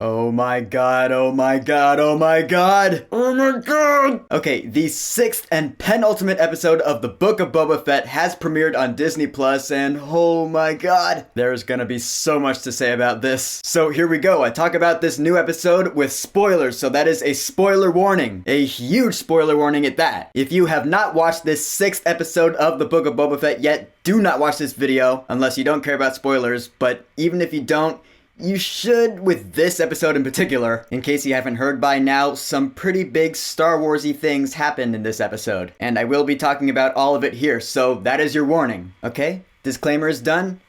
Oh my god, oh my god, oh my god! Oh my god! Okay, the 6th and penultimate episode of the Book of Boba Fett has premiered on Disney Plus, and oh my god, there's gonna be so much to say about this. So here we go, I talk about this new episode with spoilers, so that is a spoiler warning. A huge spoiler warning at that. If you have not watched this 6th episode of the Book of Boba Fett yet, do not watch this video unless you don't care about spoilers, but even if you don't, you should with this episode in particular. In case you haven't heard by now, some pretty big Star Wars-y things happened in this episode, and I will be talking about all of it here, so that is your warning, okay? Disclaimer is done.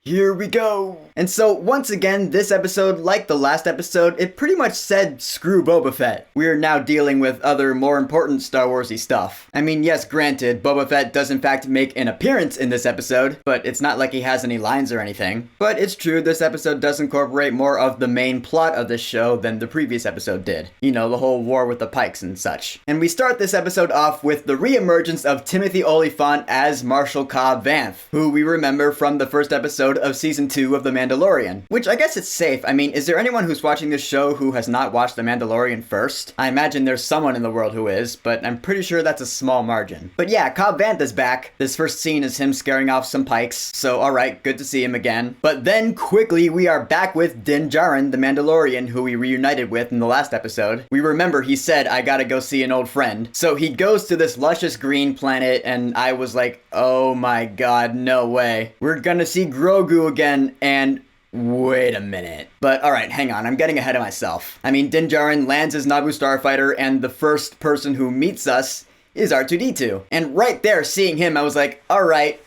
Here we go! And so, once again, this episode, like the last episode, it pretty much said, screw Boba Fett. We're now dealing with other, more important Star Wars-y stuff. I mean, yes, granted, Boba Fett does in fact make an appearance in this episode, but it's not like he has any lines or anything. But it's true, this episode does incorporate more of the main plot of this show than the previous episode did. You know, the whole war with the Pikes and such. And we start this episode off with the re-emergence of Timothy Olyphant as Marshal Cobb Vanth, who we remember from the first episode of Season 2 of The Mandalorian. Which I guess it's safe. I mean, is there anyone who's watching this show who has not watched The Mandalorian first? I imagine there's someone in the world who is, but I'm pretty sure that's a small margin. But yeah, Cobb Vanth is back. This first scene is him scaring off some Pikes, so alright, good to see him again. But then, quickly, we are back with Din Djarin, the Mandalorian, who we reunited with in the last episode. We remember he said, I gotta go see an old friend. So he goes to this luscious green planet, and I was like, oh my god, no way. We're gonna see Grogu again, and wait a minute. But alright, hang on, I'm getting ahead of myself. I mean, Din Djarin lands his Naboo starfighter, and the first person who meets us is R2-D2. And right there, seeing him, I was like, alright,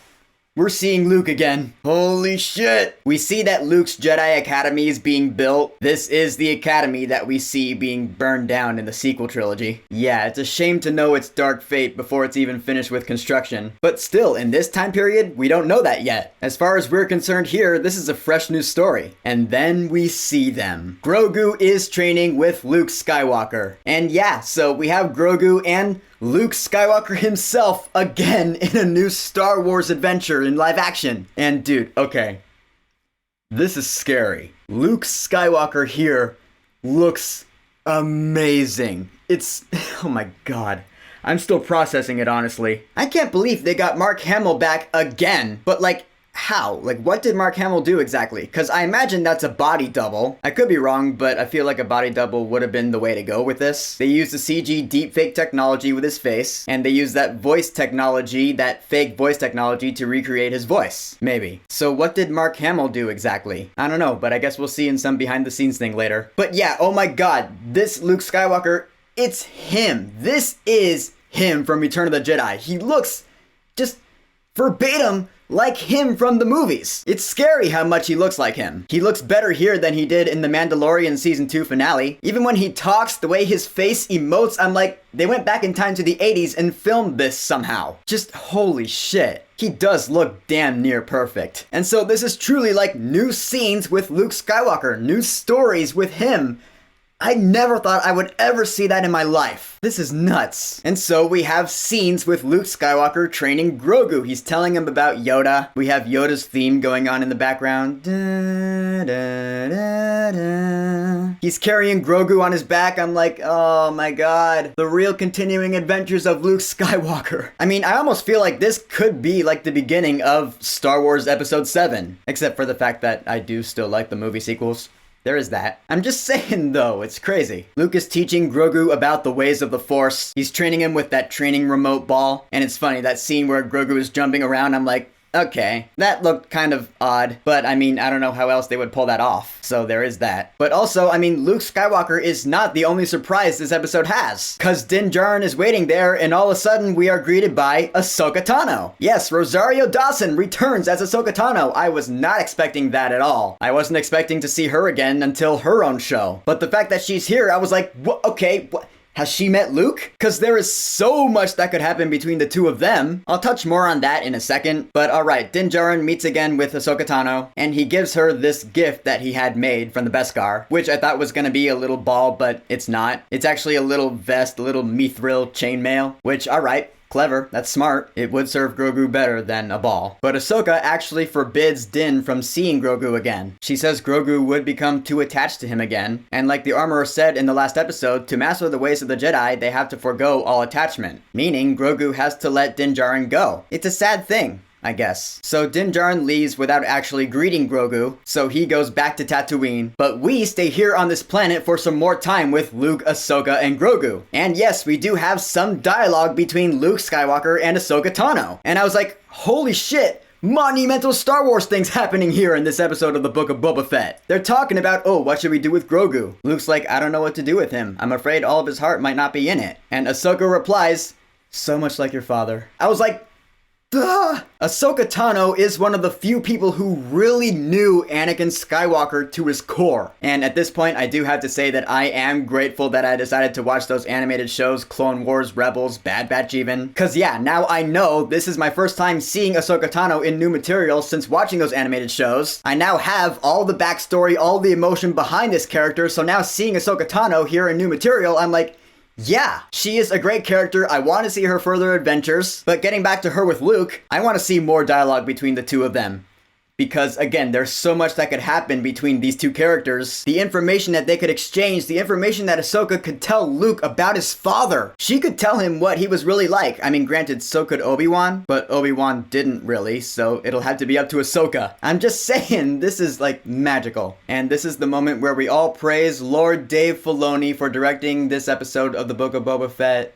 we're seeing Luke again. Holy shit! We see that Luke's Jedi Academy is being built. This is the academy that we see being burned down in the sequel trilogy. Yeah, it's a shame to know its dark fate before it's even finished with construction. But still, in this time period, we don't know that yet. As far as we're concerned here, this is a fresh new story. And then we see them. Grogu is training with Luke Skywalker. And yeah, so we have Grogu and Luke Skywalker himself again in a new Star Wars adventure in live action. And dude, okay, this is scary. Luke Skywalker here looks amazing. It's, oh my god. I'm still processing it, honestly. I can't believe they got Mark Hamill back again, but like, how? Like, what did Mark Hamill do exactly? Because I imagine that's a body double. I could be wrong, but I feel like a body double would have been the way to go with this. They used the CG deepfake technology with his face, and they used that voice technology, that fake voice technology, to recreate his voice. Maybe. So what did Mark Hamill do exactly? I don't know, but I guess we'll see in some behind-the-scenes thing later. But yeah, oh my god, this Luke Skywalker, it's him. This is him from Return of the Jedi. He looks just verbatim like him from the movies. It's scary how much he looks like him. He looks better here than he did in the Mandalorian Season 2 finale. Even when he talks, the way his face emotes, I'm like, they went back in time to the 80s and filmed this somehow. Just holy shit. He does look damn near perfect. And so this is truly like new scenes with Luke Skywalker, new stories with him. I never thought I would ever see that in my life. This is nuts. And so we have scenes with Luke Skywalker training Grogu. He's telling him about Yoda. We have Yoda's theme going on in the background. Da, da, da, da. He's carrying Grogu on his back. I'm like, oh my god. The real continuing adventures of Luke Skywalker. I mean, I almost feel like this could be like the beginning of Star Wars Episode 7. Except for the fact that I do still like the movie sequels. There is that. I'm just saying though, it's crazy. Luke is teaching Grogu about the ways of the Force. He's training him with that training remote ball. And it's funny, that scene where Grogu is jumping around, I'm like, okay, that looked kind of odd, but I mean, I don't know how else they would pull that off, so there is that. But also, I mean, Luke Skywalker is not the only surprise this episode has, cause Din Djarin is waiting there, and all of a sudden we are greeted by Ahsoka Tano. Yes, Rosario Dawson returns as Ahsoka Tano. I was not expecting that at all. I wasn't expecting to see her again until her own show. But the fact that she's here, I was like, okay, what? Has she met Luke? Because there is so much that could happen between the two of them. I'll touch more on that in a second. But alright, Din Djarin meets again with Ahsoka Tano, and he gives her this gift that he had made from the Beskar, which I thought was going to be a little ball, but it's not. It's actually a little vest, a little mithril chainmail, which, alright. Clever, that's smart. It would serve Grogu better than a ball. But Ahsoka actually forbids Din from seeing Grogu again. She says Grogu would become too attached to him again. And like the armorer said in the last episode, to master the ways of the Jedi, they have to forego all attachment. Meaning Grogu has to let Din Djarin go. It's a sad thing, I guess. So Din Djarin leaves without actually greeting Grogu, so he goes back to Tatooine. But we stay here on this planet for some more time with Luke, Ahsoka, and Grogu. And yes, we do have some dialogue between Luke Skywalker and Ahsoka Tano. And I was like, holy shit! Monumental Star Wars things happening here in this episode of the Book of Boba Fett. They're talking about, oh, what should we do with Grogu? Luke's like, I don't know what to do with him. I'm afraid all of his heart might not be in it. And Ahsoka replies, so much like your father. I was like, duh! Ahsoka Tano is one of the few people who really knew Anakin Skywalker to his core. And at this point, I do have to say that I am grateful that I decided to watch those animated shows, Clone Wars, Rebels, Bad Batch even. Cause yeah, now I know this is my first time seeing Ahsoka Tano in new material since watching those animated shows. I now have all the backstory, all the emotion behind this character, so now seeing Ahsoka Tano here in new material, I'm like, yeah, she is a great character. I want to see her further adventures. But getting back to her with Luke, I want to see more dialogue between the two of them. Because again, there's so much that could happen between these two characters. The information that they could exchange, the information that Ahsoka could tell Luke about his father. She could tell him what he was really like. I mean, granted, so could Obi-Wan, but Obi-Wan didn't really, so it'll have to be up to Ahsoka. I'm just saying, this is like magical. And this is the moment where we all praise Lord Dave Filoni for directing this episode of the Book of Boba Fett.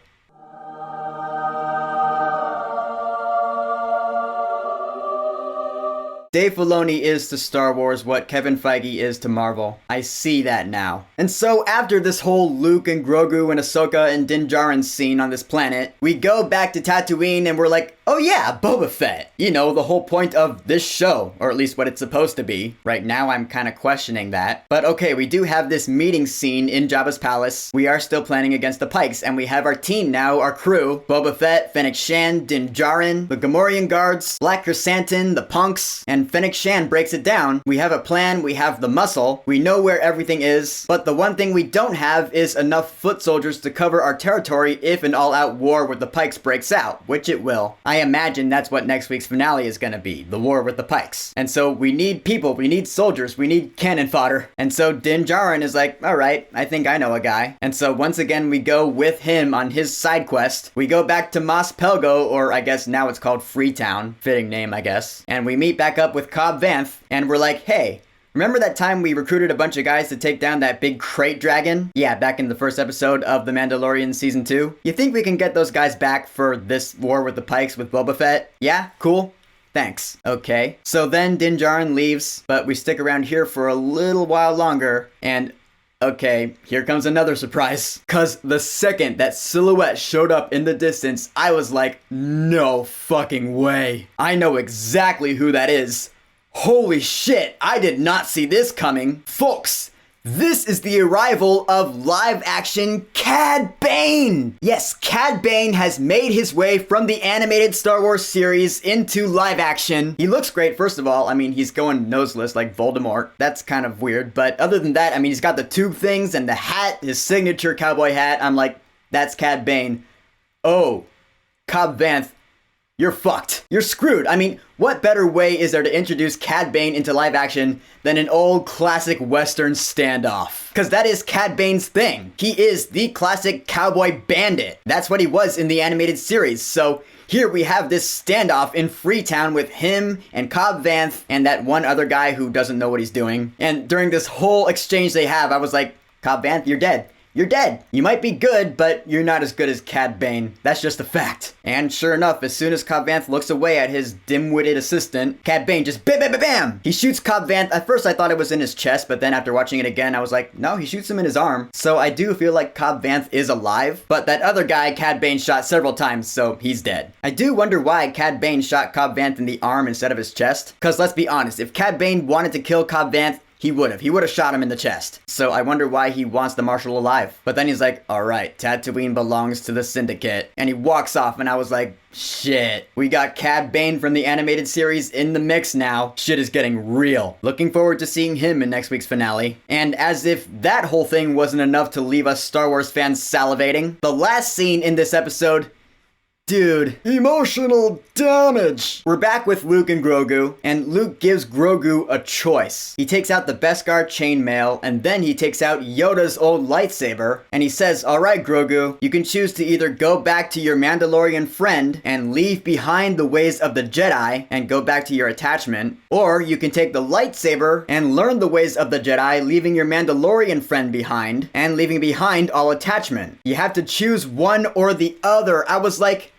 Dave Filoni is to Star Wars what Kevin Feige is to Marvel. I see that now. And so after this whole Luke and Grogu and Ahsoka and Din Djarin scene on this planet, we go back to Tatooine and we're like, oh yeah, Boba Fett. You know, the whole point of this show, or at least what it's supposed to be. Right now I'm kind of questioning that. But okay, we do have this meeting scene in Jabba's palace. We are still planning against the Pikes, and we have our team now, our crew, Boba Fett, Fennec Shan, Din Djarin, the Gamorrean guards, Black Chrysanthemum, the punks, and Fennec Shan breaks it down. We have a plan, we have the muscle, we know where everything is, but the one thing we don't have is enough foot soldiers to cover our territory if an all-out war with the Pikes breaks out, which it will. I imagine that's what next week's finale is gonna be, the war with the Pikes. And so we need people, we need soldiers, we need cannon fodder. And so Din Djarin is like, alright, I think I know a guy. And so once again we go with him on his side quest. We go back to Mos Pelgo, or I guess now it's called Freetown, fitting name I guess. And we meet back up with Cobb Vanth, and we're like, hey, remember that time we recruited a bunch of guys to take down that big crate dragon? Yeah, back in the first episode of The Mandalorian Season 2. You think we can get those guys back for this war with the Pikes with Boba Fett? Yeah? Cool? Thanks. Okay. So then Din Djarin leaves, but we stick around here for a little while longer, and okay, here comes another surprise. Cause the second that silhouette showed up in the distance, I was like, no fucking way. I know exactly who that is. Holy shit, I did not see this coming. Folks, this is the arrival of live-action Cad Bane! Yes, Cad Bane has made his way from the animated Star Wars series into live-action. He looks great, first of all. I mean, he's going noseless like Voldemort. That's kind of weird, but other than that, I mean, he's got the tube things and the hat, his signature cowboy hat. I'm like, that's Cad Bane. Oh, Cobb Vanth, you're fucked. You're screwed. I mean, what better way is there to introduce Cad Bane into live action than an old classic Western standoff? Because that is Cad Bane's thing. He is the classic cowboy bandit. That's what he was in the animated series. So here we have this standoff in Freetown with him and Cobb Vanth and that one other guy who doesn't know what he's doing. And during this whole exchange they have, I was like, Cobb Vanth, you're dead. You're dead. You might be good, but you're not as good as Cad Bane. That's just a fact. And sure enough, as soon as Cobb Vanth looks away at his dim-witted assistant, Cad Bane just bam, bam, bam, bam! He shoots Cobb Vanth. At first I thought it was in his chest, but then after watching it again, I was like, no, he shoots him in his arm. So I do feel like Cobb Vanth is alive, but that other guy, Cad Bane, shot several times, so he's dead. I do wonder why Cad Bane shot Cobb Vanth in the arm instead of his chest. Cause let's be honest, if Cad Bane wanted to kill Cobb Vanth, he would have shot him in the chest. So I wonder why he wants the Marshal alive. But then he's like, alright, Tatooine belongs to the Syndicate. And he walks off and I was like, shit. We got Cad Bane from the animated series in the mix now. Shit is getting real. Looking forward to seeing him in next week's finale. And as if that whole thing wasn't enough to leave us Star Wars fans salivating, the last scene in this episode Dude, emotional damage! We're back with Luke and Grogu, and Luke gives Grogu a choice. He takes out the Beskar chainmail, and then he takes out Yoda's old lightsaber, and he says, alright Grogu, you can choose to either go back to your Mandalorian friend and leave behind the ways of the Jedi and go back to your attachment, or you can take the lightsaber and learn the ways of the Jedi, leaving your Mandalorian friend behind, and leaving behind all attachment. You have to choose one or the other. I was like,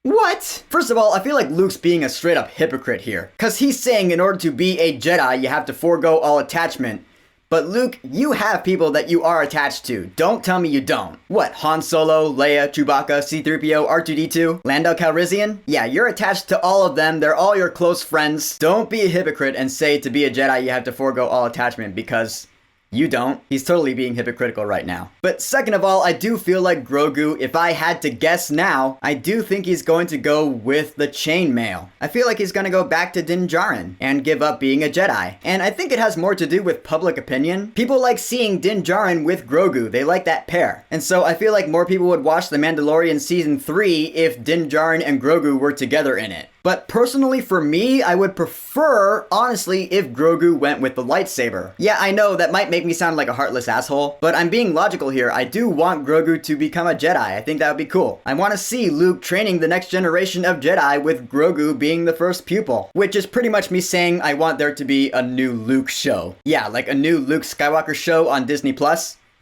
what? First of all, I feel like Luke's being a straight up hypocrite here. Cause he's saying in order to be a Jedi, you have to forego all attachment. But Luke, you have people that you are attached to. Don't tell me you don't. What, Han Solo, Leia, Chewbacca, C-3PO, R2-D2, Lando Calrissian? Yeah, you're attached to all of them. They're all your close friends. Don't be a hypocrite and say to be a Jedi you have to forego all attachment, because you don't. He's totally being hypocritical right now. But second of all, I do feel like Grogu, if I had to guess now, I do think he's going to go with the chainmail. I feel like he's going to go back to Din Djarin and give up being a Jedi. And I think it has more to do with public opinion. People like seeing Din Djarin with Grogu. They like that pair. And so I feel like more people would watch The Mandalorian Season 3 if Din Djarin and Grogu were together in it. But personally for me, I would prefer, honestly, if Grogu went with the lightsaber. Yeah, I know that might make me sound like a heartless asshole, but I'm being logical here. I do want Grogu to become a Jedi. I think that would be cool. I want to see Luke training the next generation of Jedi with Grogu being the first pupil, which is pretty much me saying I want there to be a new Luke show. Yeah, like a new Luke Skywalker show on Disney+.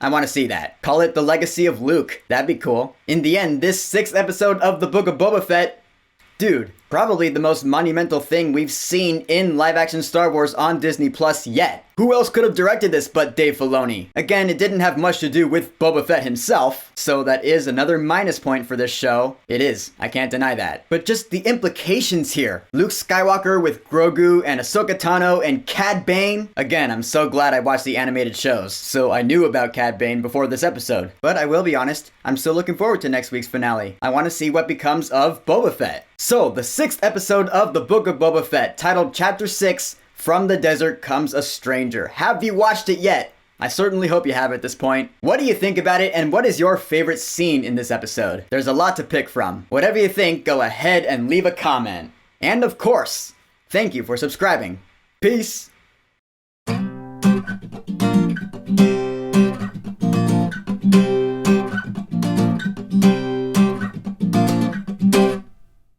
I want to see that. Call it The Legacy of Luke. That'd be cool. In the end, this 6th episode of the Book of Boba Fett, dude, probably the most monumental thing we've seen in live-action Star Wars on Disney Plus yet. Who else could have directed this but Dave Filoni? Again, it didn't have much to do with Boba Fett himself, so that is another minus point for this show. It is. I can't deny that. But just the implications here. Luke Skywalker with Grogu and Ahsoka Tano and Cad Bane. Again, I'm so glad I watched the animated shows, so I knew about Cad Bane before this episode. But I will be honest, I'm still looking forward to next week's finale. I want to see what becomes of Boba Fett. So, the 6th episode of the Book of Boba Fett, titled Chapter 6, From the Desert Comes a Stranger. Have you watched it yet? I certainly hope you have at this point. What do you think about it, and what is your favorite scene in this episode? There's a lot to pick from. Whatever you think, go ahead and leave a comment. And of course, thank you for subscribing. Peace.